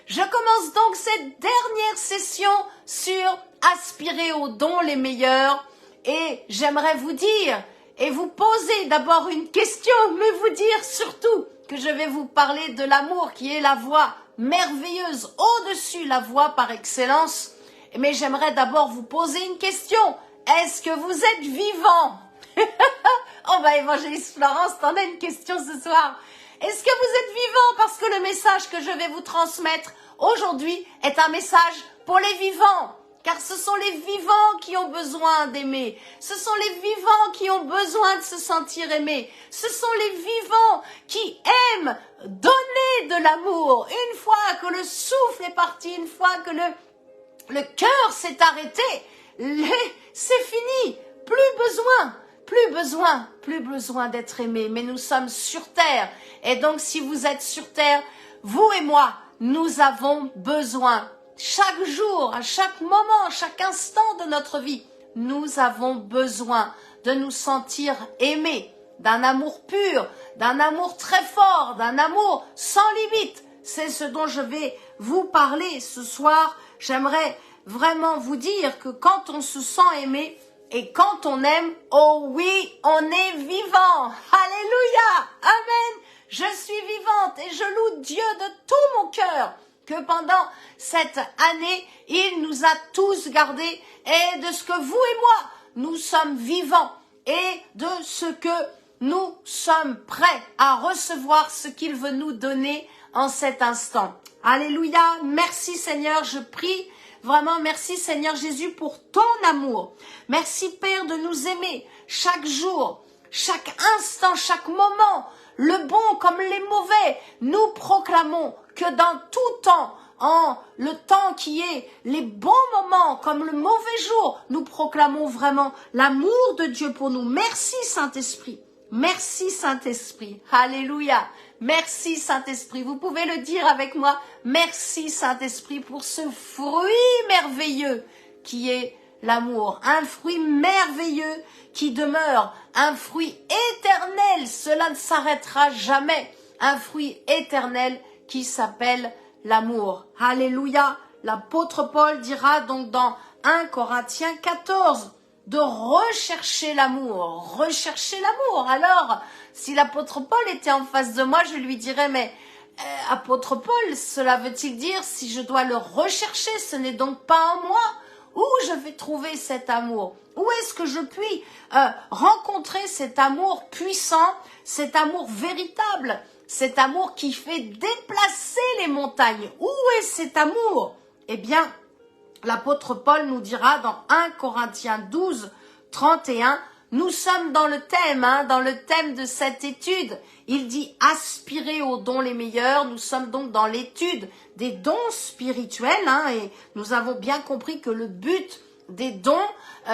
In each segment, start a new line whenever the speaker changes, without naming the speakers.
Je commence donc cette dernière session sur aspirer aux dons les meilleurs et j'aimerais vous dire et vous poser d'abord une question, mais vous dire surtout que je vais vous parler de l'amour qui est la voie merveilleuse, au-dessus la voie par excellence. Mais j'aimerais d'abord vous poser une question. Est-ce que vous êtes vivant? Oh bah évangéliste Florence, t'en as une question ce soir. Est-ce que vous êtes vivant? Parce que le message que je vais vous transmettre aujourd'hui est un message pour les vivants. Car ce sont les vivants qui ont besoin d'aimer. Ce sont les vivants qui ont besoin de se sentir aimés. Ce sont les vivants qui aiment donner de l'amour. Une fois que le souffle est parti, une fois que le cœur s'est arrêté, c'est fini. Plus besoin d'être aimé. Mais nous sommes sur terre. Et donc, si vous êtes sur terre, vous et moi, nous avons besoin. Chaque jour, à chaque moment, à chaque instant de notre vie, nous avons besoin de nous sentir aimés, d'un amour pur, d'un amour très fort, d'un amour sans limite. C'est ce dont je vais vous parler ce soir. J'aimerais vraiment vous dire que quand on se sent aimé et quand on aime, oh oui, on est vivant. Alléluia, amen. Je suis vivante et je loue Dieu de tout mon cœur que pendant cette année, il nous a tous gardés et de ce que vous et moi, nous sommes vivants et de ce que nous sommes prêts à recevoir ce qu'il veut nous donner en cet instant. Alléluia, merci Seigneur, je prie vraiment, merci Seigneur Jésus pour ton amour. Merci Père de nous aimer chaque jour, chaque instant, chaque moment, le bon comme les mauvais. Nous proclamons que dans tout temps, en le temps qui est les bons moments comme le mauvais jour, nous proclamons vraiment l'amour de Dieu pour nous. Merci Saint-Esprit. Merci Saint-Esprit. Alléluia. Merci Saint-Esprit. Vous pouvez le dire avec moi. Merci Saint-Esprit pour ce fruit merveilleux qui est l'amour. Un fruit merveilleux qui demeure. Un fruit éternel. Cela ne s'arrêtera jamais. Un fruit éternel qui s'appelle l'amour. Alléluia. L'apôtre Paul dira donc dans 1 Corinthiens 14 de rechercher l'amour. Rechercher l'amour. Alors, si l'apôtre Paul était en face de moi, je lui dirais, mais apôtre Paul, cela veut-il dire si je dois le rechercher, ce n'est donc pas en moi? Où je vais trouver cet amour? Où est-ce que je puis rencontrer cet amour puissant, cet amour véritable, cet amour qui fait déplacer les montagnes? Où est cet amour? Eh bien, l'apôtre Paul nous dira dans 1 Corinthiens 12, 31, nous sommes dans le thème de cette étude. Il dit aspirer aux dons les meilleurs. Nous sommes donc dans l'étude des dons spirituels, et nous avons bien compris que le but des dons,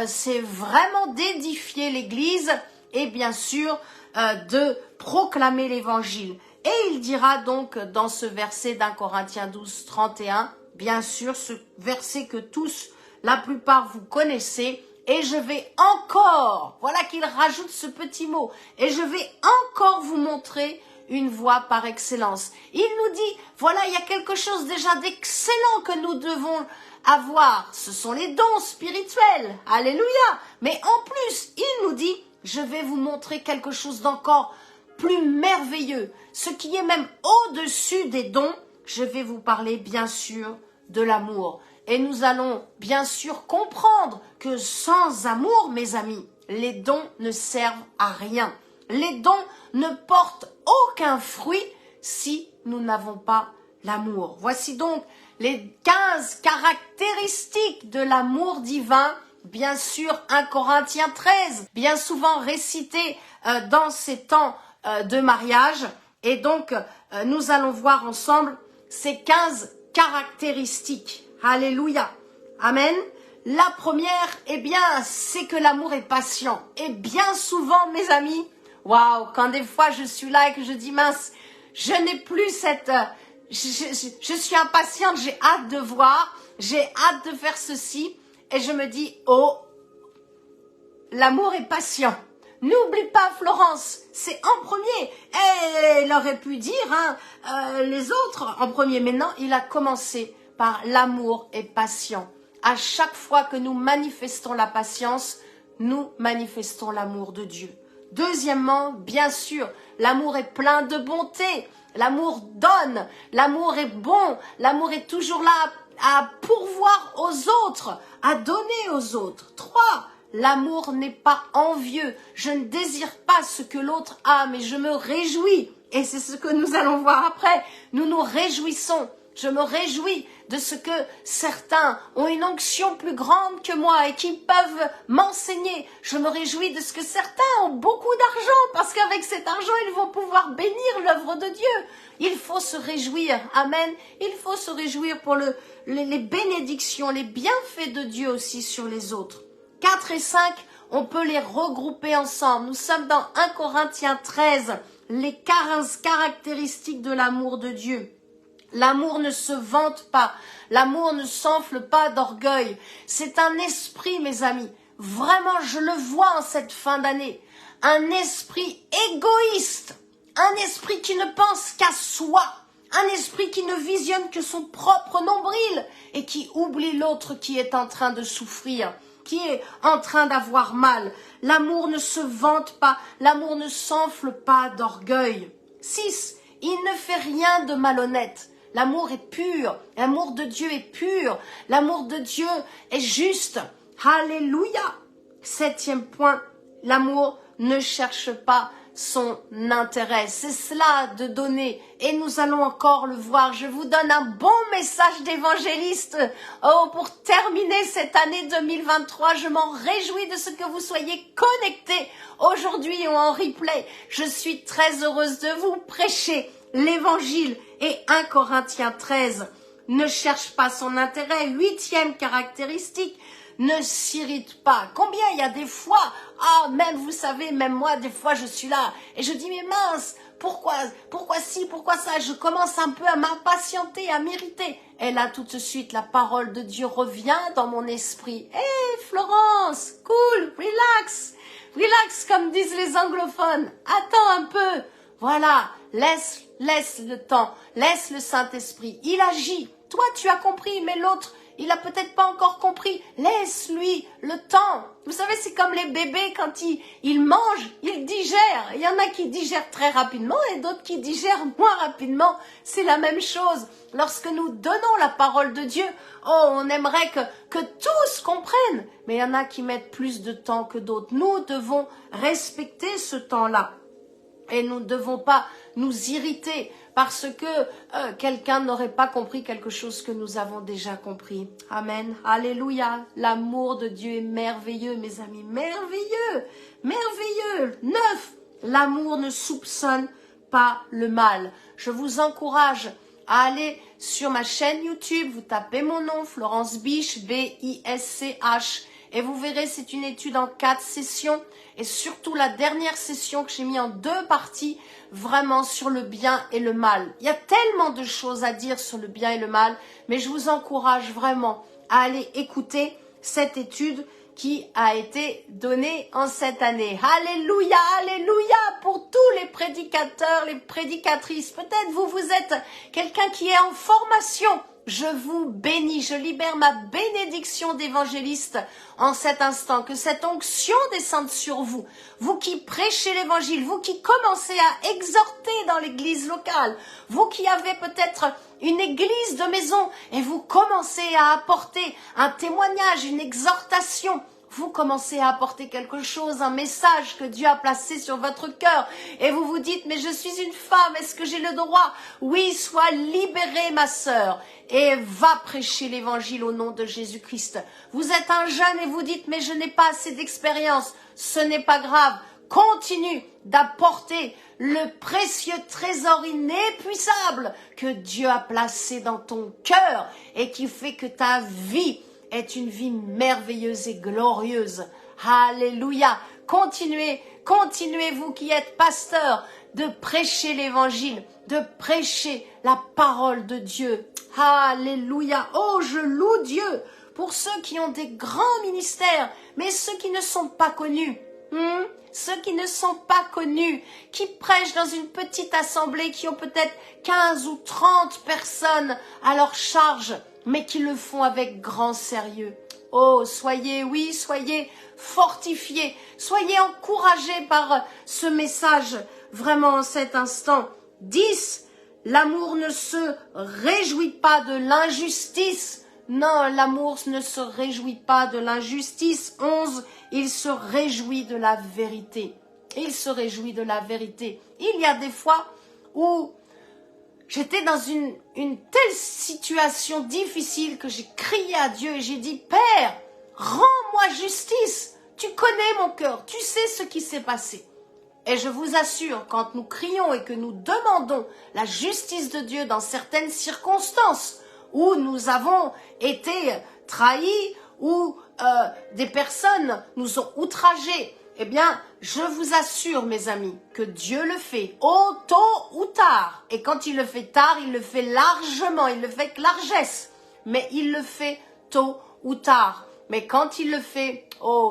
c'est vraiment d'édifier l'Église et bien sûr de proclamer l'Évangile. Et il dira donc dans ce verset d'1 Corinthiens 12, 31, bien sûr, ce verset que tous, la plupart, vous connaissez, et je vais encore, voilà qu'il rajoute ce petit mot, et je vais encore vous montrer une voie par excellence. Il nous dit, voilà, il y a quelque chose déjà d'excellent que nous devons avoir. Ce sont les dons spirituels. Alléluia. Mais en plus, il nous dit, je vais vous montrer quelque chose d'encore plus merveilleux. Ce qui est même au-dessus des dons, je vais vous parler bien sûr de l'amour. Et nous allons bien sûr comprendre que sans amour, mes amis, les dons ne servent à rien. Les dons ne portent aucun fruit si nous n'avons pas l'amour. Voici donc les 15 caractéristiques de l'amour divin. Bien sûr, 1 Corinthiens 13, bien souvent récité dans ces temps de mariage. Et donc, nous allons voir ensemble ces 15 caractéristiques. Alléluia. Amen. La première, eh bien, c'est que l'amour est patient. Et bien souvent, mes amis, waouh, quand des fois je suis là et que je dis mince, je n'ai plus cette... Je suis impatiente, j'ai hâte de voir, j'ai hâte de faire ceci. Et je me dis, oh, l'amour est patient. N'oublie pas, Florence, c'est en premier. Et il aurait pu dire les autres en premier, mais non, il a commencé par l'amour est patient. À chaque fois que nous manifestons la patience, nous manifestons l'amour de Dieu. Deuxièmement, bien sûr, l'amour est plein de bonté. L'amour donne, l'amour est bon, l'amour est toujours là à pourvoir aux autres, à donner aux autres. 3, l'amour n'est pas envieux. Je ne désire pas ce que l'autre a, mais je me réjouis. Et c'est ce que nous allons voir après. Nous nous réjouissons. Je me réjouis de ce que certains ont une onction plus grande que moi et qui peuvent m'enseigner. Je me réjouis de ce que certains ont beaucoup d'argent parce qu'avec cet argent, ils vont pouvoir bénir l'œuvre de Dieu. Il faut se réjouir. Amen. Il faut se réjouir pour les bénédictions, les bienfaits de Dieu aussi sur les autres. 4 et 5, on peut les regrouper ensemble. Nous sommes dans 1 Corinthiens 13, les 15 caractéristiques de l'amour de Dieu. L'amour ne se vante pas, l'amour ne s'enfle pas d'orgueil. C'est un esprit, mes amis, vraiment je le vois en cette fin d'année, un esprit égoïste, un esprit qui ne pense qu'à soi, un esprit qui ne visionne que son propre nombril et qui oublie l'autre qui est en train de souffrir, qui est en train d'avoir mal. L'amour ne se vante pas, l'amour ne s'enfle pas d'orgueil. 6, il ne fait rien de malhonnête. L'amour est pur, l'amour de Dieu est pur, l'amour de Dieu est juste. Alléluia. 7e point, l'amour ne cherche pas son intérêt. C'est cela de donner et nous allons encore le voir. Je vous donne un bon message d'évangéliste. Oh, pour terminer cette année 2023, je m'en réjouis de ce que vous soyez connectés aujourd'hui ou en replay. Je suis très heureuse de vous prêcher l'évangile. Et 1 Corinthiens 13 ne cherche pas son intérêt. 8e caractéristique, ne s'irrite pas. Combien il y a des fois, même vous savez, même moi, des fois je suis là et je dis mais mince, pourquoi ci, pourquoi ça? Je commence un peu à m'impatienter, à m'irriter. Et là tout de suite la parole de Dieu revient dans mon esprit. Hé Florence, cool, relax comme disent les anglophones. Attends un peu. Voilà, laisse le temps, laisse le Saint-Esprit. Il agit. Toi, tu as compris, mais l'autre, il a peut-être pas encore compris. Laisse-lui le temps. Vous savez, c'est comme les bébés quand ils mangent, ils digèrent. Il y en a qui digèrent très rapidement et d'autres qui digèrent moins rapidement. C'est la même chose. Lorsque nous donnons la parole de Dieu, on aimerait que tous comprennent. Mais il y en a qui mettent plus de temps que d'autres. Nous devons respecter ce temps-là. Et nous ne devons pas nous irriter parce que quelqu'un n'aurait pas compris quelque chose que nous avons déjà compris. Amen. Alléluia. L'amour de Dieu est merveilleux, mes amis. Merveilleux. Merveilleux. 9. L'amour ne soupçonne pas le mal. Je vous encourage à aller sur ma chaîne YouTube. Vous tapez mon nom, Florence Bisch, B-I-S-C-H. Et vous verrez, c'est une étude en 4 sessions. Et surtout la dernière session que j'ai mis en 2 parties, vraiment sur le bien et le mal. Il y a tellement de choses à dire sur le bien et le mal, mais je vous encourage vraiment à aller écouter cette étude qui a été donnée en cette année. Alléluia, alléluia pour tous les prédicateurs, les prédicatrices. Peut-être vous êtes quelqu'un qui est en formation. Je vous bénis, je libère ma bénédiction d'évangéliste en cet instant, que cette onction descende sur vous, vous qui prêchez l'évangile, vous qui commencez à exhorter dans l'église locale, vous qui avez peut-être une église de maison et vous commencez à apporter un témoignage, une exhortation. Vous commencez à apporter quelque chose, un message que Dieu a placé sur votre cœur. Et vous vous dites, mais je suis une femme, est-ce que j'ai le droit? Oui, sois libérée, ma sœur, et va prêcher l'évangile au nom de Jésus-Christ. Vous êtes un jeune et vous dites, mais je n'ai pas assez d'expérience. Ce n'est pas grave. Continue d'apporter le précieux trésor inépuisable que Dieu a placé dans ton cœur et qui fait que ta vie est une vie merveilleuse et glorieuse. Alléluia. Continuez, vous qui êtes pasteurs, de prêcher l'évangile, de prêcher la parole de Dieu. Alléluia. Oh, je loue Dieu pour ceux qui ont des grands ministères, mais ceux qui ne sont pas connus. Ceux qui ne sont pas connus, qui prêchent dans une petite assemblée, qui ont peut-être 15 ou 30 personnes à leur charge, mais qui le font avec grand sérieux. Oh, soyez fortifiés, soyez encouragés par ce message, vraiment en cet instant. 10. L'amour ne se réjouit pas de l'injustice. Non, l'amour ne se réjouit pas de l'injustice. 11. Il se réjouit de la vérité. Il se réjouit de la vérité. Il y a des fois où j'étais dans une telle situation difficile que j'ai crié à Dieu et j'ai dit, Père, rends-moi justice. Tu connais mon cœur, tu sais ce qui s'est passé. Et je vous assure, quand nous crions et que nous demandons la justice de Dieu dans certaines circonstances où nous avons été trahis, où des personnes nous ont outragés, eh bien, je vous assure, mes amis, que Dieu le fait, tôt ou tard. Et quand il le fait tard, il le fait largement, il le fait avec largesse. Mais il le fait tôt ou tard. Mais quand il le fait,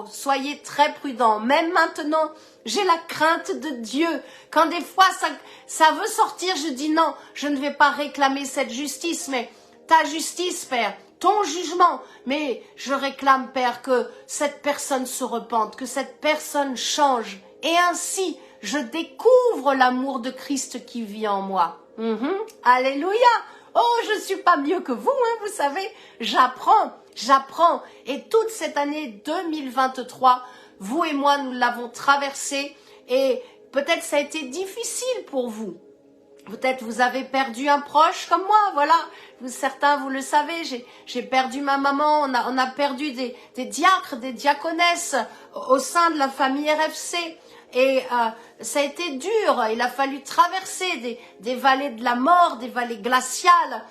soyez très prudents. Même maintenant, j'ai la crainte de Dieu. Quand des fois ça veut sortir, je dis non, je ne vais pas réclamer cette justice, mais ta justice, Père, ton jugement. Mais je réclame, Père, que cette personne se repente, que cette personne change. Et ainsi, je découvre l'amour de Christ qui vit en moi. Alléluia. Oh, je suis pas mieux que vous, vous savez. J'apprends. Et toute cette année 2023, vous et moi, nous l'avons traversée. Et peut-être ça a été difficile pour vous. Peut-être vous avez perdu un proche comme moi, voilà. Certains, vous le savez, j'ai perdu ma maman, on a perdu des diacres, des diaconesses au sein de la famille RFC. Et ça a été dur, il a fallu traverser des vallées de la mort, des vallées glaciales,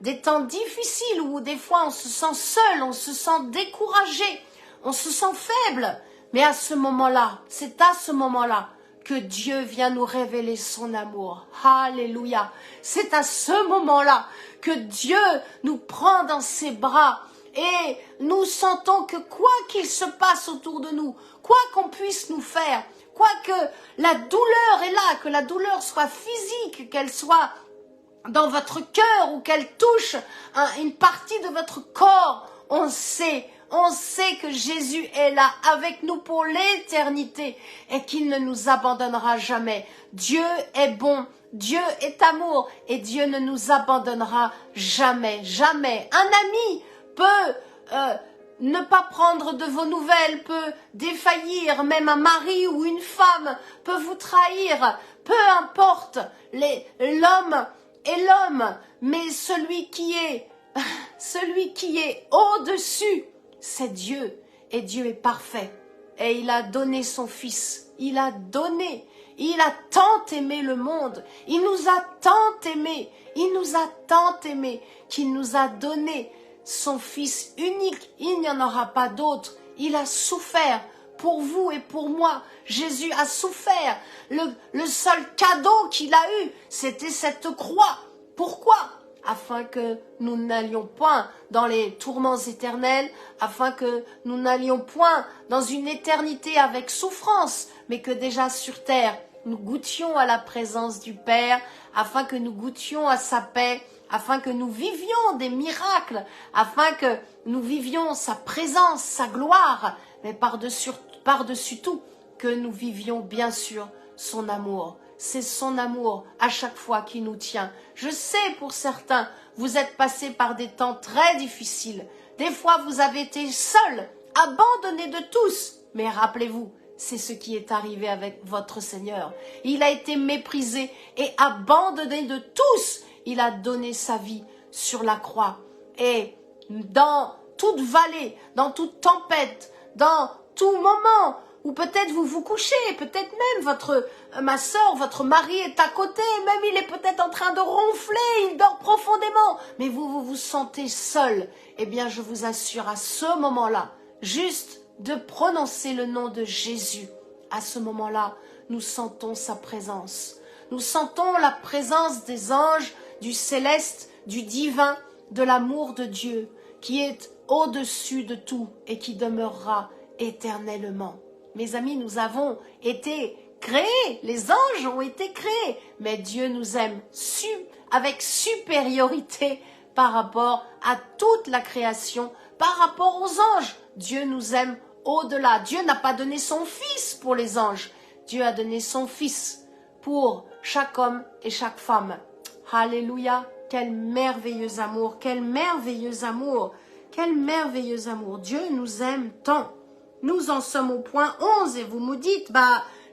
des temps difficiles où des fois on se sent seul, on se sent découragé, on se sent faible. Mais à ce moment-là, c'est à ce moment-là que Dieu vient nous révéler son amour. Alléluia. C'est à ce moment-là que Dieu nous prend dans ses bras et nous sentons que quoi qu'il se passe autour de nous, quoi qu'on puisse nous faire, quoi que la douleur est là, que la douleur soit physique, qu'elle soit dans votre cœur ou qu'elle touche une partie de votre corps, on sait que Jésus est là avec nous pour l'éternité et qu'il ne nous abandonnera jamais. Dieu est bon, Dieu est amour et Dieu ne nous abandonnera jamais, jamais. Un ami peut ne pas prendre de vos nouvelles, peut défaillir, même un mari ou une femme peut vous trahir, peu importe l'homme et l'homme, mais celui qui est au-dessus, c'est Dieu. Et Dieu est parfait. Et il a donné son Fils. Il a tant aimé le monde. Il nous a tant aimé. Il nous a tant aimé qu'il nous a donné son Fils unique. Il n'y en aura pas d'autre. Il a souffert pour vous et pour moi. Jésus a souffert. Le seul cadeau qu'il a eu, c'était cette croix. Pourquoi ? Afin que nous n'allions point dans les tourments éternels, afin que nous n'allions point dans une éternité avec souffrance, mais que déjà sur terre, nous goûtions à la présence du Père, afin que nous goûtions à sa paix, afin que nous vivions des miracles, afin que nous vivions sa présence, sa gloire, mais par-dessus tout, que nous vivions bien sûr son amour. C'est son amour à chaque fois qui nous tient. Je sais pour certains, vous êtes passés par des temps très difficiles. Des fois, vous avez été seuls, abandonnés de tous. Mais rappelez-vous, c'est ce qui est arrivé avec votre Seigneur. Il a été méprisé et abandonné de tous. Il a donné sa vie sur la croix. Et dans toute vallée, dans toute tempête, dans tout moment, ou peut-être vous vous couchez, peut-être même ma sœur, votre mari est à côté, même il est peut-être en train de ronfler, il dort profondément, mais vous vous sentez seul. Eh bien, je vous assure, à ce moment-là, juste de prononcer le nom de Jésus, à ce moment-là, nous sentons sa présence. Nous sentons la présence des anges, du céleste, du divin, de l'amour de Dieu, qui est au-dessus de tout et qui demeurera éternellement. Mes amis, nous avons été créés, les anges ont été créés, mais Dieu nous aime avec supériorité par rapport à toute la création, par rapport aux anges. Dieu nous aime au-delà. Dieu n'a pas donné son Fils pour les anges. Dieu a donné son Fils pour chaque homme et chaque femme. Alléluia. Quel merveilleux amour, quel merveilleux amour, quel merveilleux amour. Dieu nous aime tant. Nous en sommes au point 11 et vous me dites,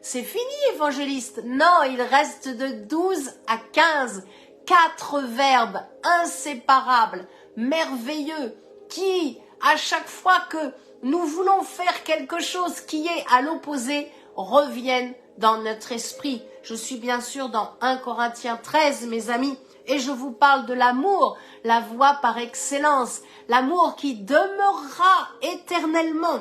c'est fini évangéliste. Non, il reste de 12 à 15. 4 verbes inséparables, merveilleux, qui, à chaque fois que nous voulons faire quelque chose qui est à l'opposé, reviennent dans notre esprit. Je suis bien sûr dans 1 Corinthiens 13, mes amis, et je vous parle de l'amour, la voie par excellence, l'amour qui demeurera éternellement.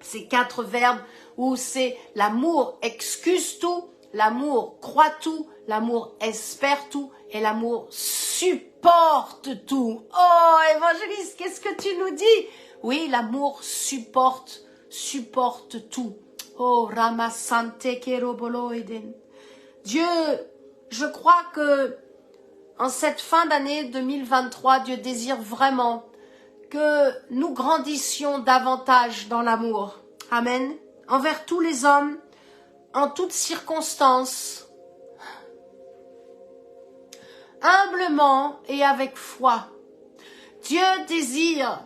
Ces 4 verbes où c'est l'amour excuse tout, l'amour croit tout, l'amour espère tout et l'amour supporte tout. Oh, évangéliste, qu'est-ce que tu nous dis? Oui, l'amour supporte tout. Oh, Ramasante Keroboloiden. Dieu, je crois que en cette fin d'année 2023, Dieu désire vraiment que nous grandissions davantage dans l'amour. Amen. Envers tous les hommes, en toutes circonstances, humblement et avec foi. Dieu désire,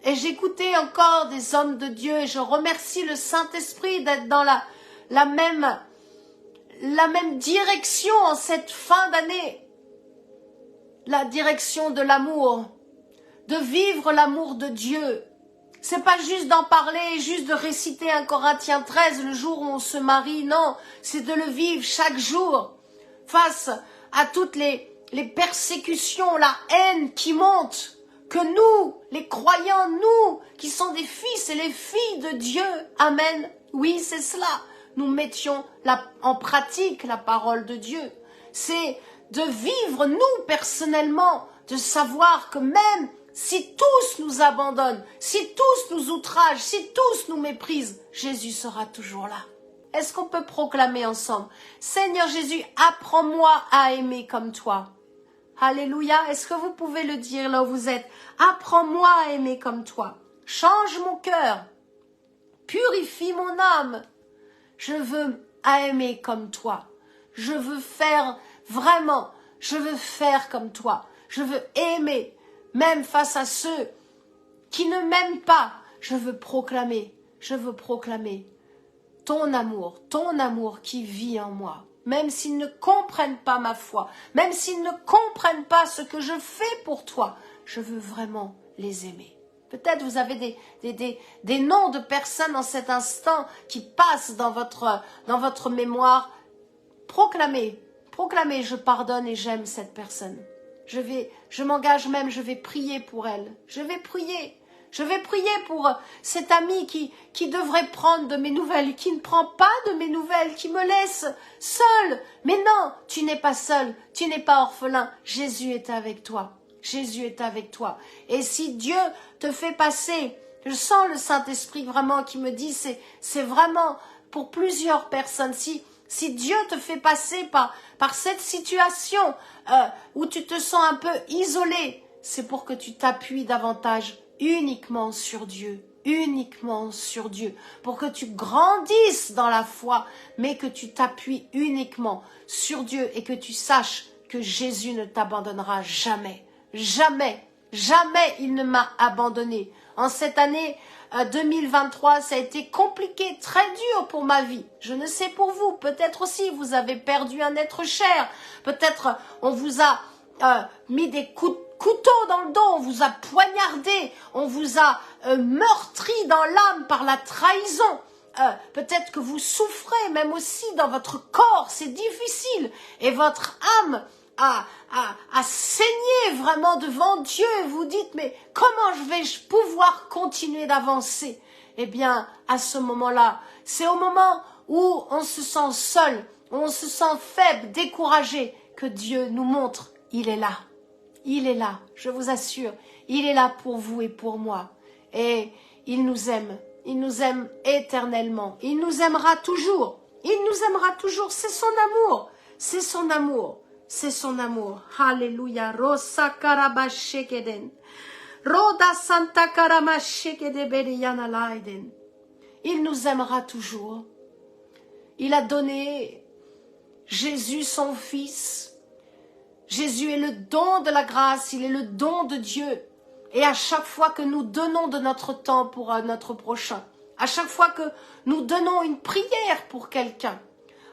et j'écoutais encore des hommes de Dieu, et je remercie le Saint-Esprit d'être dans la même direction en cette fin d'année. La direction de l'amour, de vivre l'amour de Dieu. C'est pas juste d'en parler, juste de réciter 1 Corinthiens 13 le jour où on se marie, non, c'est de le vivre chaque jour face à toutes les persécutions, la haine qui monte, que nous, les croyants, nous, qui sont des fils et les filles de Dieu, amen, oui c'est cela, nous mettions en pratique la parole de Dieu. C'est de vivre nous personnellement, de savoir que même si tous nous abandonnent, si tous nous outragent, si tous nous méprisent, Jésus sera toujours là. Est-ce qu'on peut proclamer ensemble? Seigneur Jésus, apprends-moi à aimer comme toi. Alléluia. Est-ce que vous pouvez le dire là où vous êtes? Apprends-moi à aimer comme toi. Change mon cœur. Purifie mon âme. Je veux aimer comme toi. Je veux faire vraiment, je veux faire comme toi. Je veux aimer, même face à ceux qui ne m'aiment pas. Je veux proclamer ton amour qui vit en moi. Même s'ils ne comprennent pas ma foi, même s'ils ne comprennent pas ce que je fais pour toi, je veux vraiment les aimer. Peut-être vous avez des noms de personnes en cet instant qui passent dans votre mémoire. Proclamez, je pardonne et j'aime cette personne. Je m'engage même, je vais prier pour elle. Je vais prier pour cet ami qui devrait prendre de mes nouvelles, qui ne prend pas de mes nouvelles, qui me laisse seule. Mais non, tu n'es pas seul, tu n'es pas orphelin. Jésus est avec toi. Jésus est avec toi. Et si Dieu te fait passer, je sens le Saint-Esprit vraiment qui me dit, c'est vraiment pour plusieurs personnes. Si Dieu te fait passer par cette situation où tu te sens un peu isolé, c'est pour que tu t'appuies davantage uniquement sur Dieu, pour que tu grandisses dans la foi, mais que tu t'appuies uniquement sur Dieu et que tu saches que Jésus ne t'abandonnera jamais. Jamais, jamais il ne m'a abandonné. En cette année 2023, ça a été compliqué, très dur pour ma vie. Je ne sais pour vous, peut-être aussi vous avez perdu un être cher. Peut-être on vous a mis des couteaux dans le dos, on vous a poignardé, on vous a meurtri dans l'âme par la trahison. Peut-être que vous souffrez même aussi dans votre corps, c'est difficile. Et votre âme à saigner vraiment devant Dieu et vous dites mais comment vais-je pouvoir continuer d'avancer? Eh bien à ce moment-là, c'est au moment où on se sent seul, où on se sent faible, découragé, que Dieu nous montre, il est là, je vous assure, il est là pour vous et pour moi et il nous aime il nous aime éternellement. Il nous aimera toujours. Il nous aimera toujours. C'est son amour. C'est son amour. C'est son amour. Alléluia. Rosa karabashekeden. Roda santa karamashekede beriyana laiden. Il nous aimera toujours. Il a donné Jésus son Fils. Jésus est le don de la grâce, il est le don de Dieu. Et à chaque fois que nous donnons de notre temps pour notre prochain, à chaque fois que nous donnons une prière pour quelqu'un,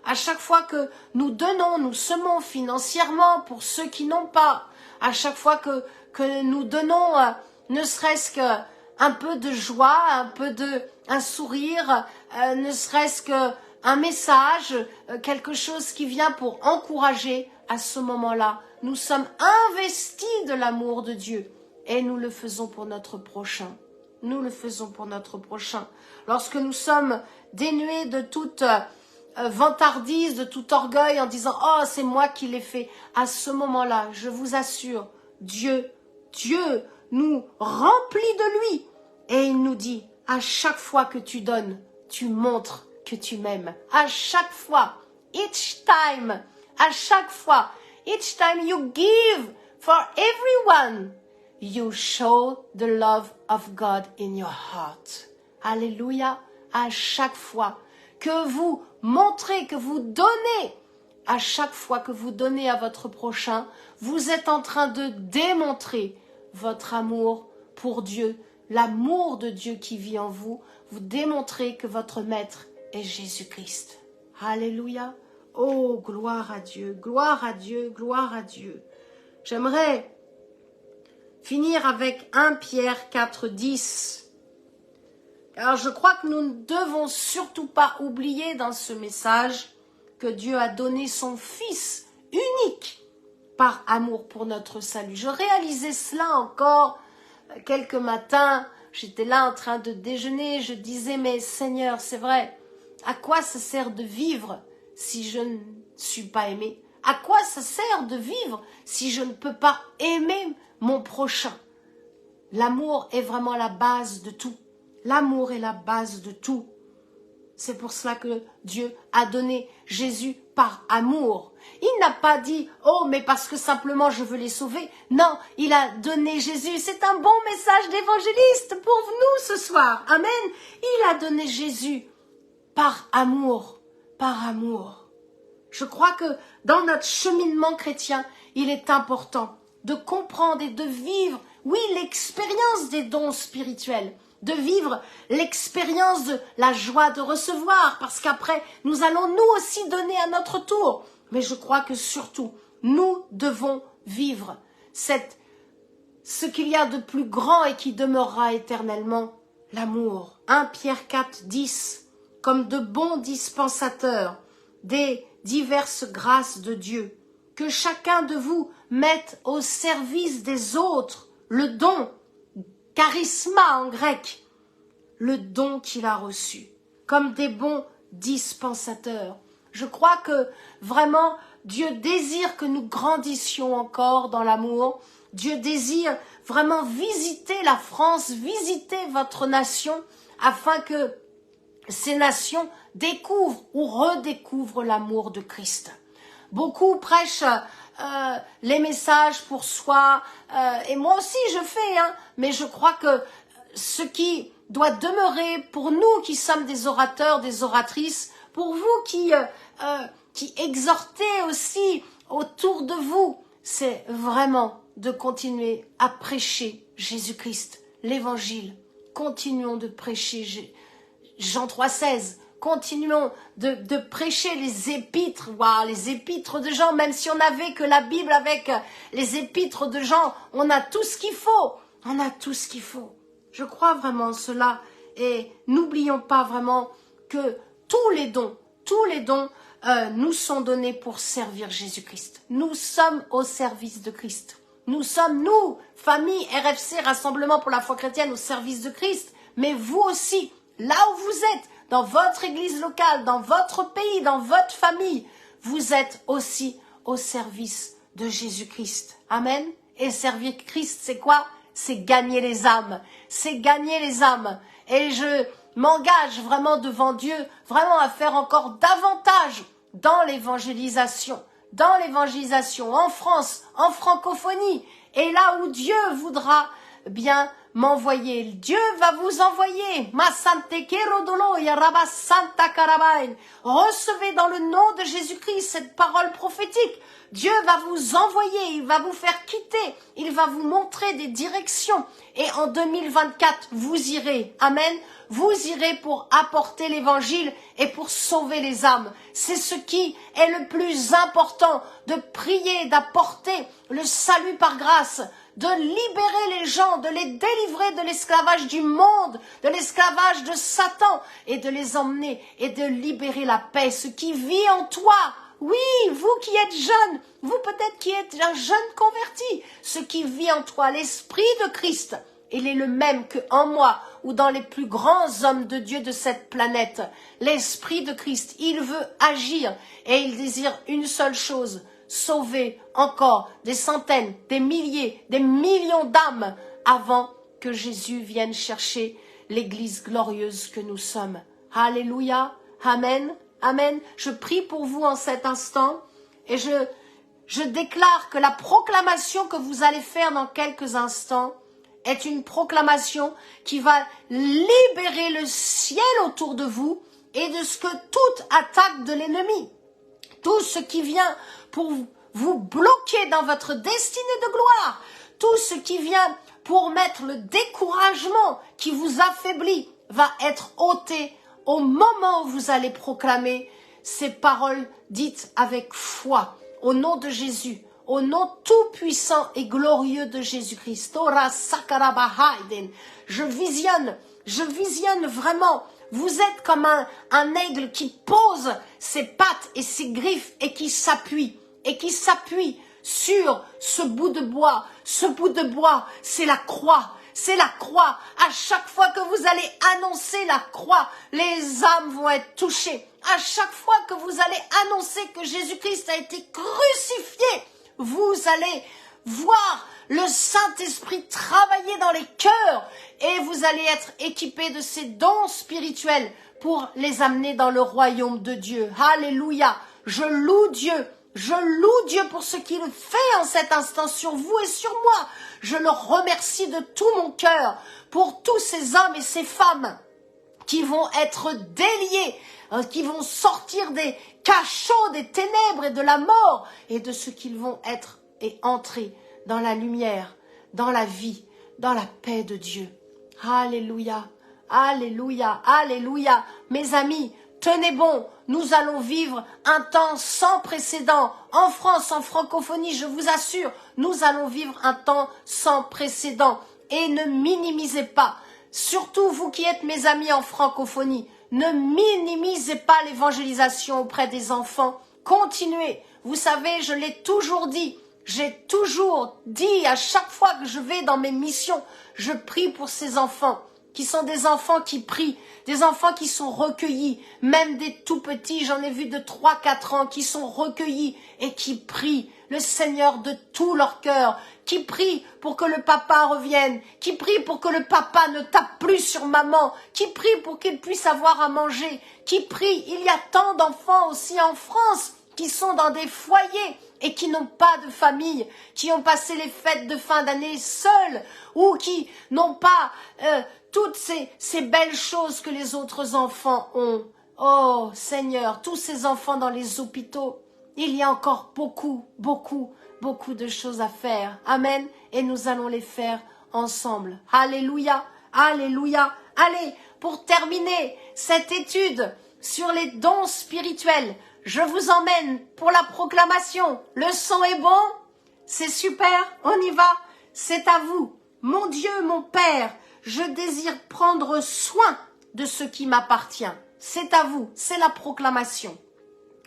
à chaque fois que nous donnons, nous semons financièrement pour ceux qui n'ont pas, à chaque fois que nous donnons ne serait-ce qu'un peu de joie, un sourire, ne serait-ce qu'un message, quelque chose qui vient pour encourager, à ce moment-là, nous sommes investis de l'amour de Dieu et nous le faisons pour notre prochain. Nous le faisons pour notre prochain. Lorsque nous sommes dénués de toute vantardise, de tout orgueil en disant « Oh, c'est moi qui l'ai fait », à ce moment-là, je vous assure, Dieu nous remplit de lui et il nous dit « À chaque fois que tu donnes, tu montres que tu m'aimes. À chaque fois, each time ». À chaque fois, each time you give for everyone, you show the love of God in your heart. Alléluia. À chaque fois que vous montrez, que vous donnez, à chaque fois que vous donnez à votre prochain, vous êtes en train de démontrer votre amour pour Dieu, l'amour de Dieu qui vit en vous. Vous démontrez que votre maître est Jésus-Christ. Alléluia. Oh, gloire à Dieu, gloire à Dieu, gloire à Dieu. J'aimerais finir avec 1 Pierre 4, 10. Alors, je crois que nous ne devons surtout pas oublier dans ce message que Dieu a donné son Fils unique par amour pour notre salut. Je réalisais cela encore quelques matins. J'étais là en train de déjeuner. Je disais, mais Seigneur, c'est vrai, à quoi ça sert de vivre si je ne suis pas aimé? À quoi ça sert de vivre si je ne peux pas aimer mon prochain? L'amour est vraiment la base de tout. L'amour est la base de tout. C'est pour cela que Dieu a donné Jésus par amour. Il n'a pas dit « Oh, mais parce que simplement je veux les sauver ». Non, il a donné Jésus. C'est un bon message d'évangéliste pour nous ce soir. Amen. Il a donné Jésus par amour. Par amour. Je crois que dans notre cheminement chrétien, il est important de comprendre et de vivre, oui, l'expérience des dons spirituels, de vivre l'expérience de la joie de recevoir, parce qu'après, nous allons nous aussi donner à notre tour. Mais je crois que surtout, nous devons vivre ce qu'il y a de plus grand et qui demeurera éternellement, l'amour. 1 Pierre 4, 10. Comme de bons dispensateurs des diverses grâces de Dieu, que chacun de vous mette au service des autres le don, charisma en grec, le don qu'il a reçu, comme des bons dispensateurs. Je crois que vraiment Dieu désire que nous grandissions encore dans l'amour. Dieu désire vraiment visiter la France, visiter votre nation, afin que ces nations découvrent ou redécouvrent l'amour de Christ. Beaucoup prêchent les messages pour soi, et moi aussi je fais, mais je crois que ce qui doit demeurer pour nous qui sommes des orateurs, des oratrices, pour vous qui exhortez aussi autour de vous, c'est vraiment de continuer à prêcher Jésus-Christ, l'évangile. Continuons de prêcher Jean 3,16, continuons de prêcher les épîtres, les épîtres de Jean, même si on n'avait que la Bible avec les épîtres de Jean, on a tout ce qu'il faut, on a tout ce qu'il faut. Je crois vraiment cela et n'oublions pas vraiment que tous les dons nous sont donnés pour servir Jésus-Christ. Nous sommes au service de Christ. Nous sommes, nous, famille RFC, Rassemblement pour la foi chrétienne, au service de Christ, mais vous aussi, là où vous êtes, dans votre église locale, dans votre pays, dans votre famille, vous êtes aussi au service de Jésus-Christ. Amen. Et servir Christ, c'est quoi? C'est gagner les âmes. C'est gagner les âmes. Et m'engage vraiment devant Dieu, vraiment à faire encore davantage dans l'évangélisation en France, en francophonie, et là où Dieu voudra bien m'envoyer. Dieu va vous envoyer. Recevez dans le nom de Jésus-Christ cette parole prophétique. Dieu va vous envoyer, il va vous faire quitter, il va vous montrer des directions. Et en 2024, vous irez. Amen. Vous irez pour apporter l'évangile et pour sauver les âmes. C'est ce qui est le plus important, de prier, d'apporter le salut par grâce, de libérer les gens, de les délivrer de l'esclavage du monde, de l'esclavage de Satan, et de les emmener et de libérer la paix, ce qui vit en toi. Oui, vous qui êtes jeune, vous peut-être qui êtes un jeune converti, ce qui vit en toi, l'Esprit de Christ, il est le même que en moi ou dans les plus grands hommes de Dieu de cette planète. L'Esprit de Christ, il veut agir et il désire une seule chose, sauver encore des centaines, des milliers, des millions d'âmes avant que Jésus vienne chercher l'Église glorieuse que nous sommes. Alléluia, Amen, Amen. Je prie pour vous en cet instant et je déclare que la proclamation que vous allez faire dans quelques instants est une proclamation qui va libérer le ciel autour de vous et de ce que toute attaque de l'ennemi, tout ce qui vient pour vous bloquer dans votre destinée de gloire, tout ce qui vient pour mettre le découragement qui vous affaiblit va être ôté au moment où vous allez proclamer ces paroles dites avec foi au nom de Jésus. Au nom tout-puissant et glorieux de Jésus-Christ. Je visionne vraiment. Vous êtes comme un aigle qui pose ses pattes et ses griffes et qui s'appuie sur ce bout de bois. Ce bout de bois, c'est la croix. C'est la croix. À chaque fois que vous allez annoncer la croix, les âmes vont être touchées. À chaque fois que vous allez annoncer que Jésus-Christ a été crucifié, vous allez voir le Saint-Esprit travailler dans les cœurs et vous allez être équipés de ces dons spirituels pour les amener dans le royaume de Dieu. Alléluia. Je loue Dieu pour ce qu'il fait en cet instant sur vous et sur moi. Je le remercie de tout mon cœur pour tous ces hommes et ces femmes qui vont être déliés, qui vont sortir des cachots, des ténèbres et de la mort, et de ce qu'ils vont être et entrer dans la lumière, dans la vie, dans la paix de Dieu. Alléluia, alléluia, alléluia. Mes amis, tenez bon, nous allons vivre un temps sans précédent. En France, en francophonie, je vous assure, nous allons vivre un temps sans précédent. Et ne minimisez pas, surtout vous qui êtes mes amis en francophonie, ne minimisez pas l'évangélisation auprès des enfants. Continuez. Vous savez, je l'ai toujours dit. J'ai toujours dit à chaque fois que je vais dans mes missions, je prie pour ces enfants qui sont des enfants qui prient, des enfants qui sont recueillis, même des tout petits, j'en ai vu de 3-4 ans, qui sont recueillis et qui prient le Seigneur de tout leur cœur, qui prient pour que le papa revienne, qui prient pour que le papa ne tape plus sur maman, qui prient pour qu'il puisse avoir à manger, qui prient. Il y a tant d'enfants aussi en France qui sont dans des foyers et qui n'ont pas de famille, qui ont passé les fêtes de fin d'année seuls ou qui n'ont pas toutes ces belles choses que les autres enfants ont. Oh Seigneur, tous ces enfants dans les hôpitaux, il y a encore beaucoup de choses à faire. Amen. Et nous allons les faire ensemble. Alléluia, alléluia. Allez, pour terminer cette étude sur les dons spirituels, je vous emmène pour la proclamation. Le son est bon? C'est super, on y va. C'est à vous. Mon Dieu, mon Père, je désire prendre soin de ce qui m'appartient. C'est à vous, c'est la proclamation.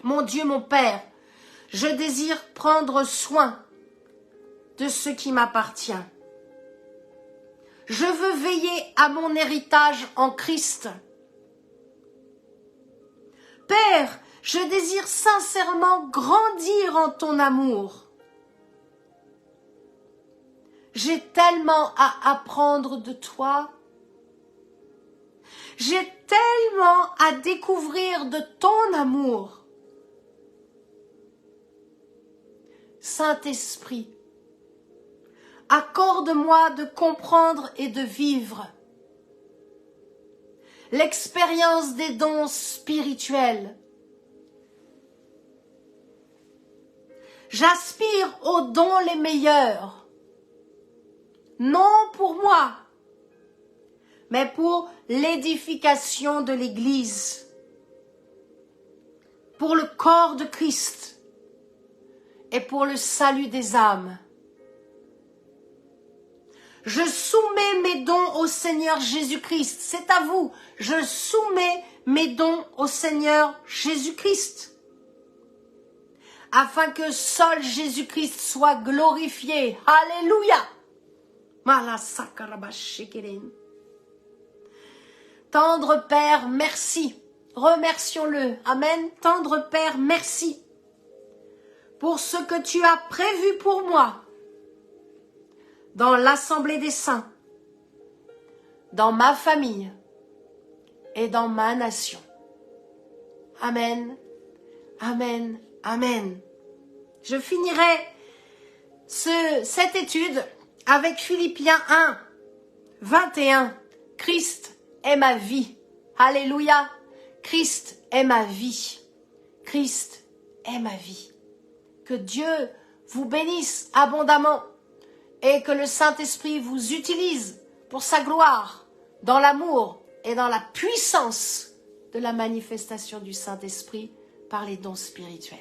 Mon Dieu, mon Père, je désire prendre soin de ce qui m'appartient. Je veux veiller à mon héritage en Christ. Père, je désire sincèrement grandir en ton amour. J'ai tellement à apprendre de toi. J'ai tellement à découvrir de ton amour. Saint-Esprit, accorde-moi de comprendre et de vivre l'expérience des dons spirituels. J'aspire aux dons les meilleurs, non pour moi, mais pour l'édification de l'Église, pour le corps de Christ et pour le salut des âmes. Je soumets mes dons au Seigneur Jésus-Christ. C'est à vous. Je soumets mes dons au Seigneur Jésus-Christ. Afin que seul Jésus-Christ soit glorifié. Alléluia. Tendre Père, merci. Remercions-le. Amen. Tendre Père, merci. Pour ce que tu as prévu pour moi. Dans l'assemblée des saints, dans ma famille et dans ma nation. Amen, amen, amen. Je finirai cette étude avec Philippiens 1, 21. Christ est ma vie. Alléluia. Christ est ma vie. Christ est ma vie. Que Dieu vous bénisse abondamment. Et que le Saint-Esprit vous utilise pour sa gloire, dans l'amour et dans la puissance de la manifestation du Saint-Esprit par les dons spirituels.